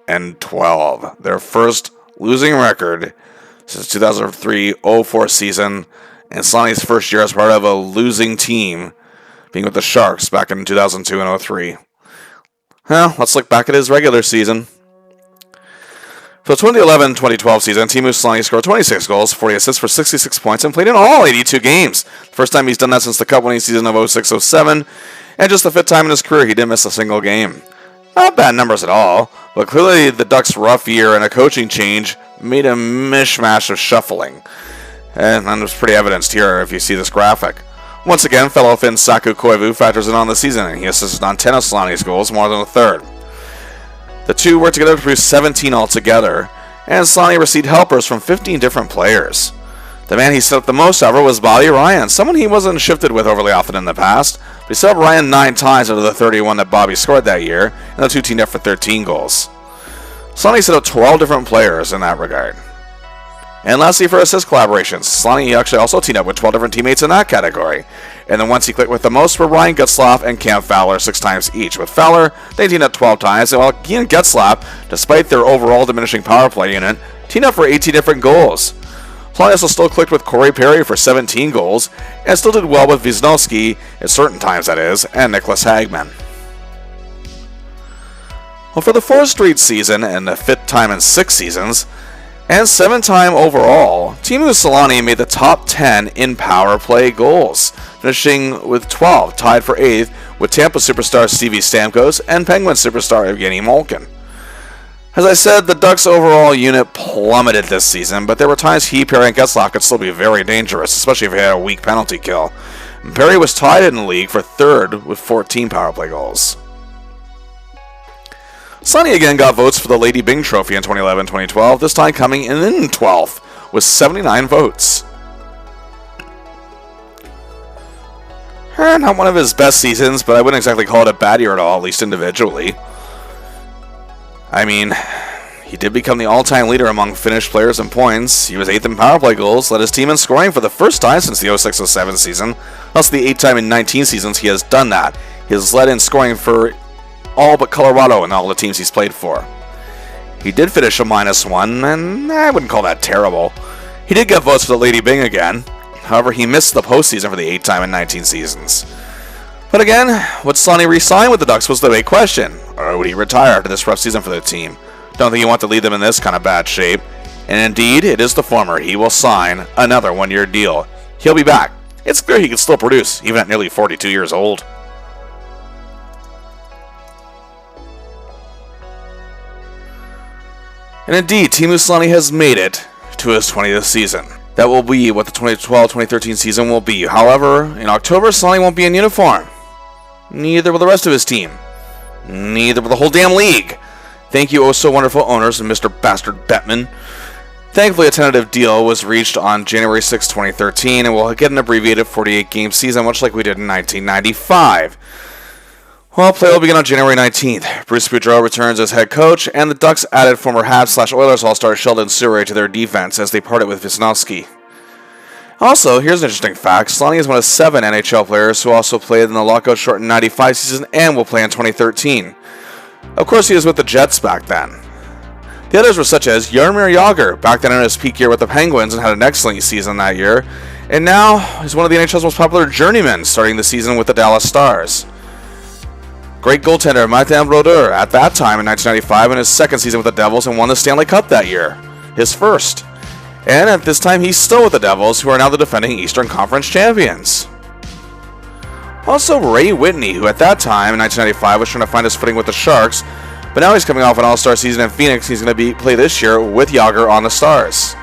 and 12. Their first losing record since 2003-04 season, and Selanne's first year as part of a losing team, being with the Sharks back in 2002 and 03. Well, let's look back at his regular season. For the 2011-2012 season, Teemu Selanne scored 26 goals, 40 assists for 66 points, and played in all 82 games. First time he's done that since the Cup-winning season of 06-07, and just the 5th time in his career he didn't miss a single game. Not bad numbers at all, but clearly the Ducks' rough year and a coaching change made a mishmash of shuffling. And that was pretty evidenced here if you see this graphic. Once again, fellow Finn Saku Koivu factors in on the season, and he assisted on 10 of Selanne's goals, more than a third. The two worked together to produce 17 altogether, and Selanne received helpers from 15 different players. The man he set up the most, however, was Bobby Ryan, someone he wasn't shifted with overly often in the past, but he set up Ryan 9 times out of the 31 that Bobby scored that year, and the 2 teamed up for 13 goals. Selanne set up 12 different players in that regard. And lastly, for assist collaborations, Selanne actually also teamed up with 12 different teammates in that category. And the ones he clicked with the most were Ryan Getzlaf and Cam Fowler 6 times each. With Fowler, they teamed up 12 times, while he and Getzlaf, despite their overall diminishing power play unit, teamed up for 18 different goals. Selanne also still clicked with Corey Perry for 17 goals, and still did well with Wisniewski, at certain times that is, and Nicholas Hagman. Well, for the 4th straight season, and the 5th time in 6 seasons, and 7th time overall, Teemu Selanne made the top 10 in power play goals, finishing with 12, tied for 8th with Tampa superstar Stevie Stamkos and Penguin superstar Evgeny Malkin. As I said, the Ducks' overall unit plummeted this season, but there were times he, Perry, and Getzlaf could still be very dangerous, especially if he had a weak penalty kill. And Perry was tied in the league for 3rd with 14 power play goals. Selanne again got votes for the Lady Byng Trophy in 2011-2012, this time coming in 12th with 79 votes. Not one of his best seasons, but I wouldn't exactly call it a bad year at all, at least individually. I mean, he did become the all-time leader among Finnish players in points. He was 8th in power play goals, led his team in scoring for the first time since the 06-07 season. Also the 8th time in 19 seasons he has done that. He has led in scoring for all but Colorado and all the teams he's played for. He did finish a -1, and I wouldn't call that terrible. He did get votes for the Lady Byng again. However, he missed the postseason for the 8th time in 19 seasons. But again, would Selanne re-sign with the Ducks was the big question. Or would he retire after this rough season for the team? Don't think you want to leave them in this kind of bad shape. And indeed, it is the former. He will sign another 1-year deal. He'll be back. It's clear he can still produce, even at nearly 42 years old. And indeed, Teemu Selanne has made it to his 20th season. That will be what the 2012-2013 season will be. However, in October, Selanne won't be in uniform. Neither will the rest of his team. Neither will the whole damn league. Thank you, oh so wonderful owners and Mr. Bastard Bettman. Thankfully, a tentative deal was reached on January 6, 2013, and we'll get an abbreviated 48-game season, much like we did in 1995. Well, play will begin on January 19th. Bruce Boudreau returns as head coach, and the Ducks added former Habs/Oilers All-Star Sheldon Souray to their defense as they parted with Wisniewski. Also, here's an interesting fact. Selanne is one of 7 NHL players who also played in the lockout-shortened 95 season and will play in 2013. Of course, he was with the Jets back then. The others were such as Jaromir Jagr, back then in his peak year with the Penguins and had an excellent season that year, and now he's one of the NHL's most popular journeymen, starting the season with the Dallas Stars. Great goaltender Martin Brodeur at that time in 1995 in his second season with the Devils and won the Stanley Cup that year, his first. And at this time he's still with the Devils, who are now the defending Eastern Conference champions. Also Ray Whitney, who at that time in 1995 was trying to find his footing with the Sharks, but now he's coming off an all-star season in Phoenix. He's going to play this year with Jagr on the Stars.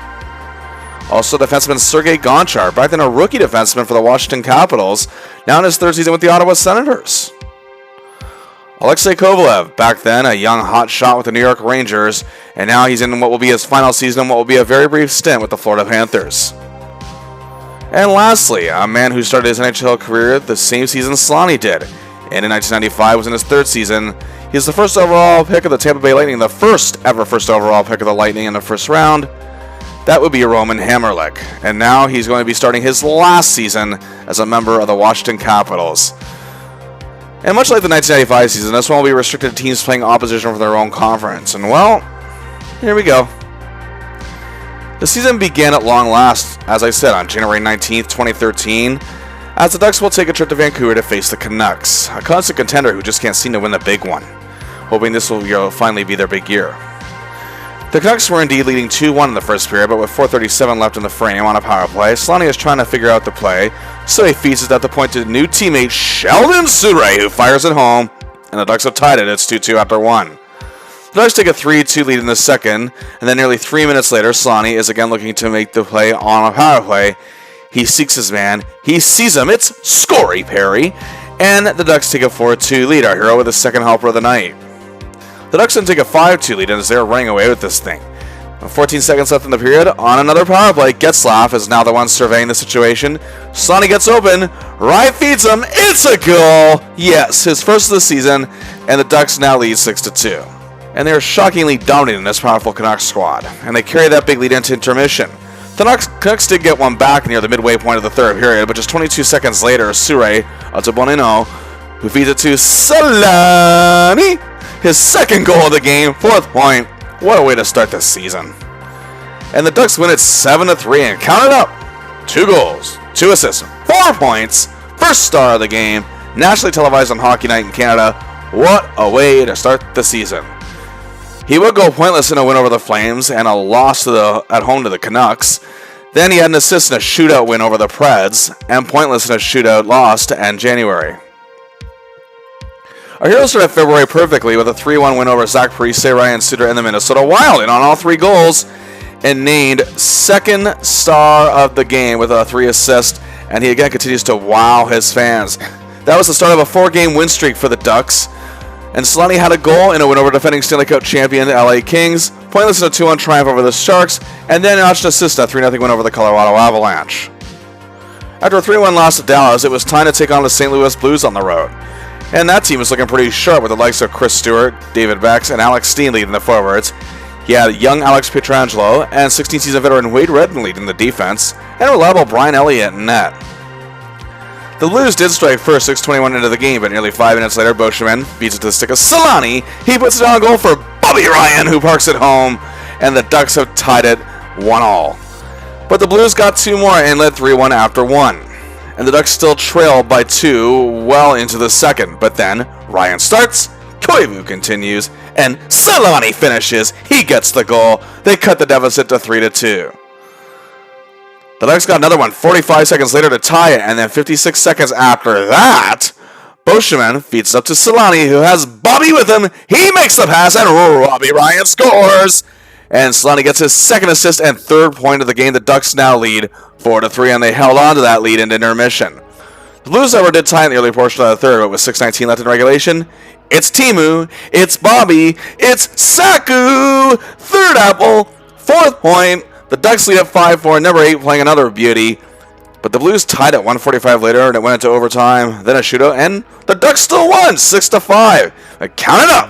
Also defenseman Sergei Gonchar, back then a rookie defenseman for the Washington Capitals, now in his 3rd season with the Ottawa Senators. Alexei Kovalev, back then a young hot shot with the New York Rangers, and now he's in what will be his final season and what will be a very brief stint with the Florida Panthers. And lastly, a man who started his NHL career the same season Selanne did, and in 1995 was in his third season. He's the first overall pick of the Tampa Bay Lightning, the first overall pick of the Lightning in the first round. That would be Roman Hamrlik, and now he's going to be starting his last season as a member of the Washington Capitals. And much like the 1995 season, this one will be restricted to teams playing opposition for their own conference. And well, here we go. The season began at long last, as I said, on January 19th, 2013, as the Ducks will take a trip to Vancouver to face the Canucks, a constant contender who just can't seem to win the big one, hoping this will finally be their big year. The Canucks were indeed leading 2-1 in the first period, but with 4:37 left in the frame on a power play, Selanne is trying to figure out the play, so he feeds it at the point to new teammate Sheldon Souray, who fires it home, and the Ducks have tied it. It's 2-2 after one. The Ducks take a 3-2 lead in the second, and then nearly 3 minutes later, Selanne is again looking to make the play on a power play. He seeks his man, he sees him, it's Scory Perry, and the Ducks take a 4-2 lead, our hero with his second helper of the night. The Ducks then take a 5-2 lead as they're running away with this thing. 14 seconds left in the period, on another power play, Getzlaf is now the one surveying the situation. Selanne gets open, right feeds him, it's a goal! Yes, his first of the season, and the Ducks now lead 6-2. And they are shockingly dominating this powerful Canucks squad, and they carry that big lead into intermission. The Canucks did get one back near the midway point of the third period, but just 22 seconds later, Souray, to Bonino, who feeds it to Selanne. His second goal of the game, 4th point. What a way to start this season. And the Ducks win it 7-3 and count it up. 2 goals, 2 assists, 4 points. First star of the game, nationally televised on Hockey Night in Canada. What a way to start the season. He would go pointless in a win over the Flames and a loss at home to the Canucks. Then he had an assist in a shootout win over the Preds and pointless in a shootout loss to end January. Our heroes started February perfectly with a 3-1 win over Zach Parise, Ryan Suter, and the Minnesota Wild, and on all 3 goals, and named second star of the game with a 3 assists, and he again continues to wow his fans. That was the start of a 4-game win streak for the Ducks, and Selanne had a goal in a win over defending Stanley Cup champion LA Kings, pointless in a 2-1 triumph over the Sharks, and then notched an assist in a 3-0 win over the Colorado Avalanche. After a 3-1 loss to Dallas, it was time to take on the St. Louis Blues on the road. And that team was looking pretty sharp with the likes of Chris Stewart, David Becks, and Alex Steen leading the forwards. He had young Alex Pietrangelo and 16-season veteran Wade Redden leading the defense, and reliable Brian Elliott in net. The Blues did strike first 6:21 into the game, but nearly 5 minutes later, Beauchemin beats it to the stick of Selanne. He puts it on a goal for Bobby Ryan, who parks it home, and the Ducks have tied it 1-1. But the Blues got 2 more and led 3-1 after 1. And the Ducks still trailed by 2 well into the second. But then, Ryan starts, Koivu continues, and Selanne finishes. He gets the goal. They cut the deficit to 3-2. The Ducks got another one 45 seconds later to tie it, and then 56 seconds after that, Beauchemin feeds it up to Selanne, who has Bobby with him. He makes the pass, and Robbie Ryan scores. And Selanne gets his second assist and 3rd point of the game. The Ducks now lead 4-3, and they held on to that lead into intermission. The Blues, however, did tie in the early portion of the third, but with 6:19 left in regulation, it's Teemu, it's Bobby, it's Saku! 3rd apple, 4th point. The Ducks lead at 5-4, number 8 playing another beauty. But the Blues tied at 1:45 later, and it went into overtime, then a shootout, and the Ducks still won 6-5. Count it up,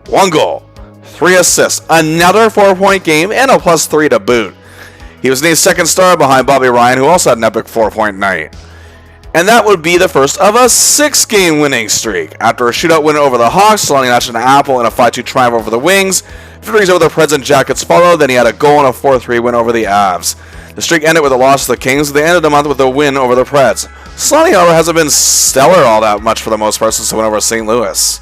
1 goal. 3 assists, another 4-point game, and a +3 to boot. He was named second star behind Bobby Ryan, who also had an epic 4-point night. And that would be the first of a 6-game winning streak. After a shootout win over the Hawks, Selanne notched an apple in a 5-2 triumph over the Wings. Victories over the Preds and Jackets followed, then he had a goal and a 4-3 win over the Avs. The streak ended with a loss to the Kings. They ended the month with a win over the Preds. Selanne, however, hasn't been stellar all that much for the most part since the win over St. Louis.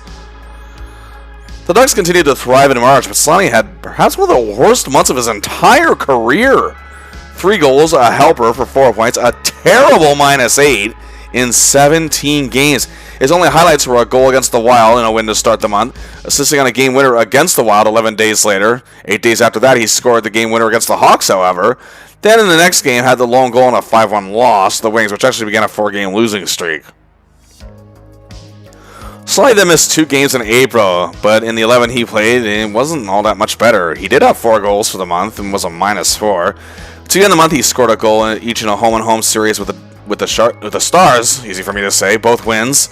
The Ducks continued to thrive in March, but Selanne had perhaps one of the worst months of his entire career. 3 goals, a helper for 4 points, a terrible -8 in 17 games. His only highlights were a goal against the Wild in a win to start the month, assisting on a game winner against the Wild 11 days later. 8 days after that, he scored the game winner against the Hawks, however. Then in the next game, had the lone goal in a 5-1 loss to the Wings, which actually began a 4-game losing streak. Selanne then missed 2 games in April, but in the 11 he played, it wasn't all that much better. He did have 4 goals for the month and was a -4. To end the month, he scored a goal each in a home-and-home series with the Stars, easy for me to say, both wins.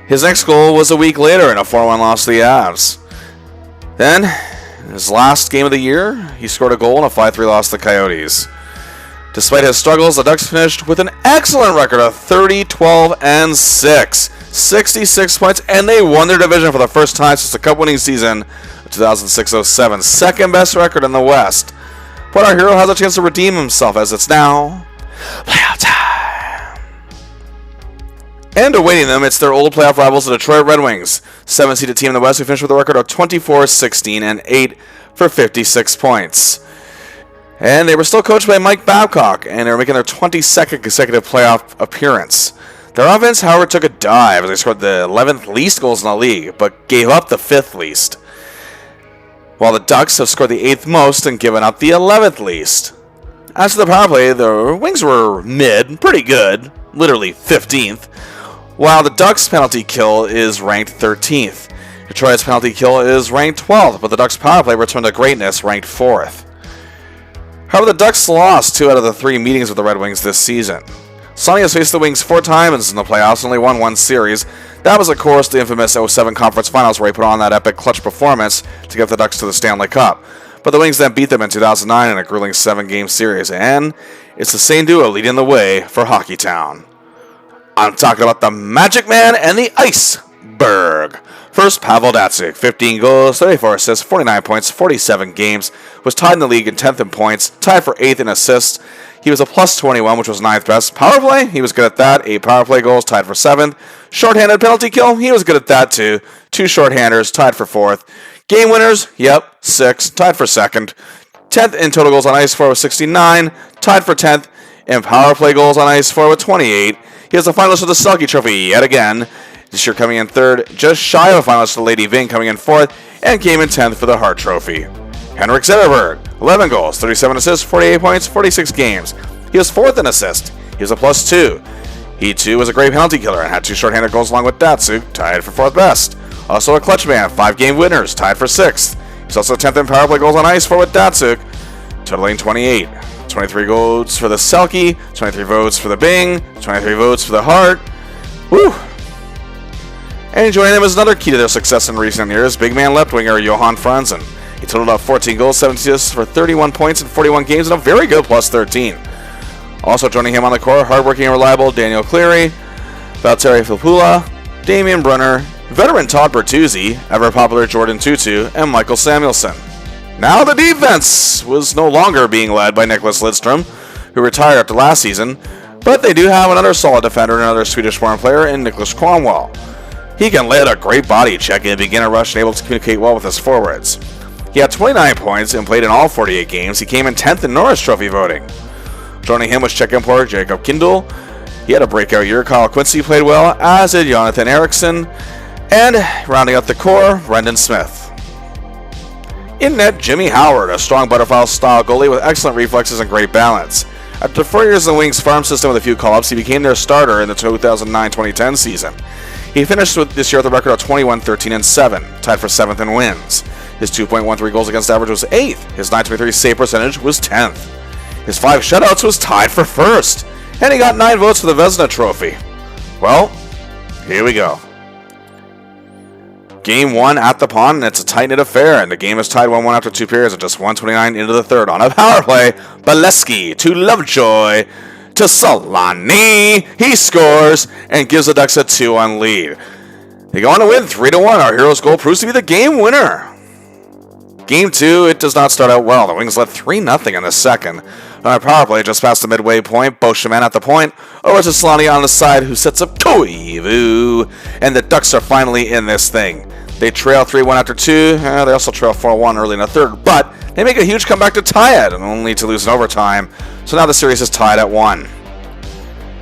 His next goal was a week later in a 4-1 loss to the Avs. Then, his last game of the year, he scored a goal in a 5-3 loss to the Coyotes. Despite his struggles, the Ducks finished with an excellent record of 30-12-6. 66 points, and they won their division for the first time since the Cup-winning season of 2006-07. Second best record in the West. But our hero has a chance to redeem himself as it's now playoff time. And awaiting them, it's their old playoff rivals, the Detroit Red Wings. 7-seeded team in the West who finished with a record of 24-16-8 for 56 points. And they were still coached by Mike Babcock, and they were making their 22nd consecutive playoff appearance. Their offense, however, took a dive as they scored the 11th least goals in the league, but gave up the 5th least. While the Ducks have scored the 8th most and given up the 11th least. As for the power play, the Wings were mid, pretty good, literally 15th, while the Ducks' penalty kill is ranked 13th. Detroit's penalty kill is ranked 12th, but the Ducks' power play returned to greatness, ranked 4th. However, the Ducks lost 2 out of the 3 meetings with the Red Wings this season. Selanne has faced the Wings 4 times in the playoffs and only won 1 series. That was, of course, the infamous 07 Conference Finals where he put on that epic clutch performance to get the Ducks to the Stanley Cup. But the Wings then beat them in 2009 in a grueling 7-game series, and it's the same duo leading the way for Hockeytown. I'm talking about the Magic Man and the Iceberg. First, Pavel Datsyuk, 15 goals, 34 assists, 49 points, 47 games, was tied in the league in 10th in points, tied for 8th in assists. He was a plus 21, which was 9th best. Power play, he was good at that. 8 power play goals, tied for 7th. Shorthanded penalty kill, he was good at that too. 2 shorthanders, tied for 4th. Game winners, 6, tied for 2nd. 10th in total goals on ice for with 69, tied for 10th. And power play goals on ice for with 28. He is the finalist of the Selke Trophy yet again. This year coming in 3rd, just shy of a finalist to Lady Ving coming in 4th, and came in 10th for the Hart Trophy. Henrik Zetterberg, 11 goals, 37 assists, 48 points, 46 games. He was 4th in assist. He was a plus 2. He too was a great penalty killer and had 2 shorthanded goals along with Datsyuk, tied for 4th best. Also a clutch man, 5 game winners, tied for 6th. He's also 10th in power play goals on ice for with Datsyuk, totaling 28. 23 votes for the Selke, 23 votes for the Bing, 23 votes for the Hart. Woo! And joining them is another key to their success in recent years, big man left winger Johan Franzen. He totaled up 14 goals, 7 assists for 31 points in 41 games and a very good plus 13. Also joining him on the core, hardworking and reliable Daniel Cleary, Valtteri Filppula, Damian Brunner, veteran Todd Bertuzzi, ever popular Jordan Tutu, and Michael Samuelsson. Now the defense was no longer being led by Nicklas Lidstrom, who retired after last season, but they do have another solid defender and another Swedish-born player in Nicholas Cromwell. He can lay out a great body check and begin a rush and able to communicate well with his forwards. He had 29 points and played in all 48 games. He came in 10th in Norris Trophy voting. Joining him was Czech importer Jacob Kindle. He had a breakout year. Kyle Quincy played well, as did Jonathan Eriksson. And rounding out the core, Brendan Smith. In net, Jimmy Howard, a strong butterfly-style goalie with excellent reflexes and great balance. After 4 years in the Wings farm system with a few call-ups, he became their starter in the 2009-2010 season. He finished this year with a record of 21-13-7, tied for 7th in wins. His 2.13 goals against average was 8th. His .923 save percentage was 10th. His 5 shutouts was tied for 1st. And he got 9 votes for the Vezina Trophy. Well, here we go. Game 1 at the Pond, and it's a tight-knit affair, and the game is tied 1-1 after 2 periods at just 1:29 into the 3rd. On a power play, Bolesky to Lovejoy to Selanne. He scores and gives the Ducks a 2-1 lead. They go on to win 3-1. Our hero's goal proves to be the game winner. Game 2, it does not start out well. The Wings led 3-0 in the second. On a power play just past the midway point, Beauchemin at the point, over to Selanne on the side, who sets up Koivu, and the Ducks are finally in this thing. They trail 3-1 after 2. They also trail 4-1 early in the 3rd, but they make a huge comeback to tie it, and only to lose in overtime. So now the series is tied at 1.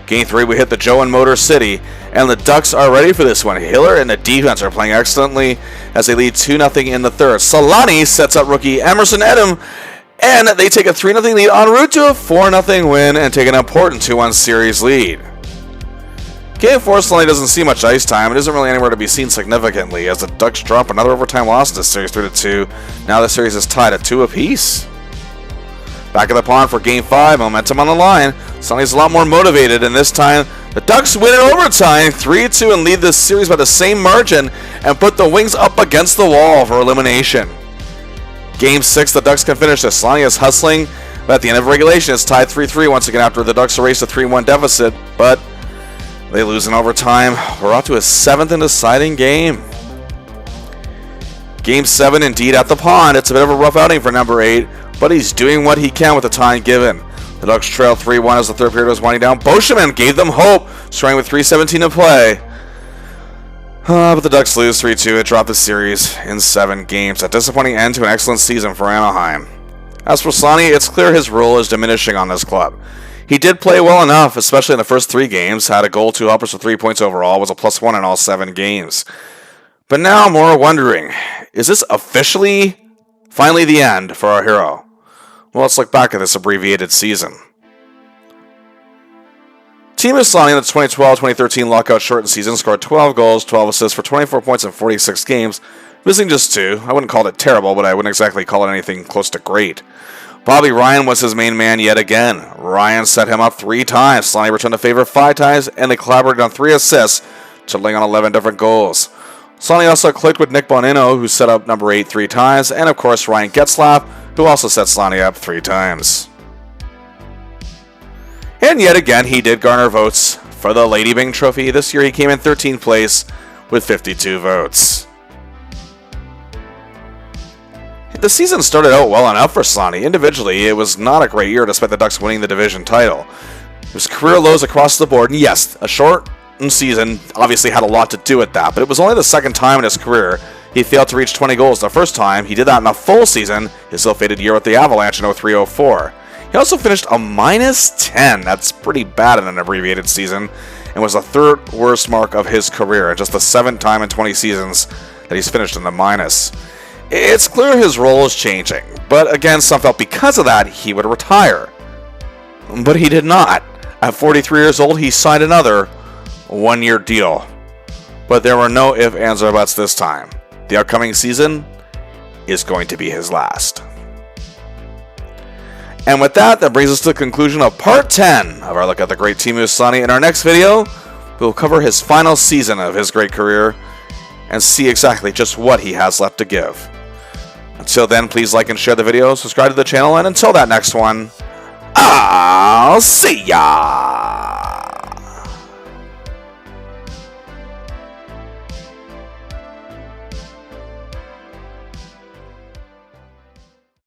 Game 3, we hit the Joe in Motor City, and the Ducks are ready for this one. Hiller and the defense are playing excellently as they lead 2-0 in the 3rd. Selanne sets up rookie Emerson Edem, and they take a 3-0 lead en route to a 4-0 win and take an important 2-1 series lead. Game 4 Selanne doesn't see much ice time. It isn't really anywhere to be seen significantly, as the Ducks drop another overtime loss in this series 3-2. Now the series is tied at 2 apiece. Back of the pond for Game 5, momentum on the line. Selanne's a lot more motivated, and this time the Ducks win in overtime 3-2 and lead this series by the same margin and put the Wings up against the wall for elimination. Game 6, the Ducks can finish this. Selanne is hustling, but at the end of regulation it's tied 3-3 once again after the Ducks erased a 3-1 deficit, but they lose in overtime. We're off to a 7th and deciding game. Game 7 indeed at the pond. It's a bit of a rough outing for number 8, but he's doing what he can with the time given. The Ducks trail 3-1 as the third period was winding down. Boscheman gave them hope, scoring with 3:17 to play. But the Ducks lose 3-2 and drop the series in 7 games. A disappointing end to an excellent season for Anaheim. As for Selanne, it's clear his role is diminishing on this club. He did play well enough, especially in the first 3 games, had a goal, 2 helpers for 3 points overall, was a +1 in all 7 games. But now more wondering, is this officially finally the end for our hero? Well, let's look back at this abbreviated season. Teemu Selanne in the 2012-2013 lockout shortened season scored 12 goals, 12 assists for 24 points in 46 games, missing just 2. I wouldn't call it terrible, but I wouldn't exactly call it anything close to great. Bobby Ryan was his main man yet again. Ryan set him up 3 times, Selanne returned the favor 5 times, and they collaborated on 3 assists, totaling on 11 different goals. Selanne also clicked with Nick Bonino, who set up number 8 3 times, and of course Ryan Getzlaf, who also set Selanne up 3 times. And yet again, he did garner votes for the Lady Byng Trophy. This year he came in 13th place with 52 votes. The season started out well enough for Selanne. Individually, it was not a great year despite the Ducks winning the division title. His career lows across the board, and yes, a short season obviously had a lot to do with that, but it was only the second time in his career he failed to reach 20 goals. The first time he did that in a full season, his ill-fated year with the Avalanche in 03-04. He also finished a -10. That's pretty bad in an abbreviated season, and was the 3rd worst mark of his career, and just the 7th time in 20 seasons that he's finished in the minus. It's clear his role is changing, but again, some felt because of that he would retire. But he did not. At 43 years old, he signed another 1-year deal. But there were no ifs, ands, or buts this time. The upcoming season is going to be his last. And with that, that brings us to the conclusion of Part 10 of our look at the great Teemu Selanne. In our next video, we'll cover his final season of his great career and see exactly just what he has left to give. Until then, please like and share the video, subscribe to the channel, and until that next one, I'll see ya!